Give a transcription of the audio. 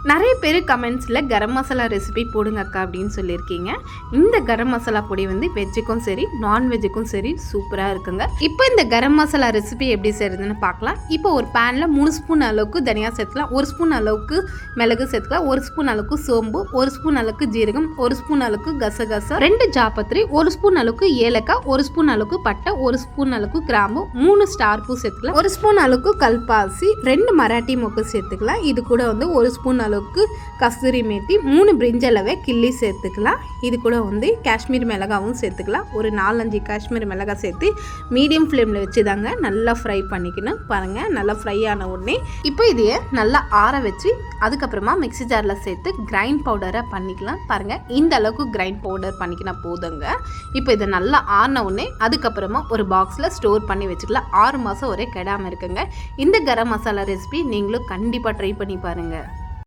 நிறைய பேர் கமெண்ட்ஸில் கரம் மசாலா ரெசிபி போடுங்க அக்கா அப்படின்னு சொல்லியிருக்கீங்க. இந்த கரம் மசாலா பொடி வந்து வெஜ்ஜுக்கும் சரி நான்வெஜ்ஜுக்கும் சரி சூப்பராக இருக்குங்க. இப்போ இந்த கரம் மசாலா ரெசிபி எப்படி செய்கிறதுன்னு பார்க்கலாம். இப்போ ஒரு பேனில் 3 ஸ்பூன் அளவுக்கு தனியா சேர்த்துக்கலாம், 1 ஸ்பூன் அளவுக்கு மிளகு சேர்த்துக்கலாம், 1 ஸ்பூன் அளவுக்கு சோம்பு, 1 ஸ்பூன் அளவுக்கு ஜீரகம், 1 ஸ்பூன் அளவுக்கு கசகசா, 2 ஜாப்பத்திரி, 1 ஸ்பூன் அளவுக்கு ஏலக்காய், 1 ஸ்பூன் அளவுக்கு பட்டை, 1 ஸ்பூன் அளவுக்கு கிராம்பு, 3 ஸ்டார் பூ சேர்த்துக்கலாம், 1 ஸ்பூன் அளவுக்கு கல்பாசி, 2 மராட்டி மொக்கு சேர்த்துக்கலாம். இது கூட வந்து 1 ஸ்பூன் அளவுக்கு கஸ்தூரி மேத்தி, 3 பிரிஞ்சளவை கிள்ளி சேர்த்துக்கலாம். இது கூட வந்து காஷ்மீர் மிளகாவும் சேர்த்துக்கலாம். ஒரு 4-5 காஷ்மீர் மிளகாய் சேர்த்து மீடியம் ஃப்ளேமில் வச்சு தாங்க நல்லா ஃப்ரை பண்ணிக்கணும். பாருங்கள், நல்லா ஃப்ரை ஆன உடனே இப்போ இதையே நல்லா ஆற வச்சு அதுக்கப்புறமா மிக்ஸி ஜாரில் சேர்த்து கிரைண்ட் பவுடராக பண்ணிக்கலாம். பாருங்கள், இந்த அளவுக்கு கிரைண்ட் பவுடர் பண்ணிக்கினா போதுங்க. இப்போ இதை நல்லா ஆறின உடனே அதுக்கப்புறமா ஒரு பாக்ஸில் ஸ்டோர் பண்ணி வச்சுக்கலாம். 6 மாதம் ஒரே கெடாமல் இருக்குங்க. இந்த கரம் மசாலா ரெசிபி நீங்களும் கண்டிப்பாக ட்ரை பண்ணி பாருங்கள்.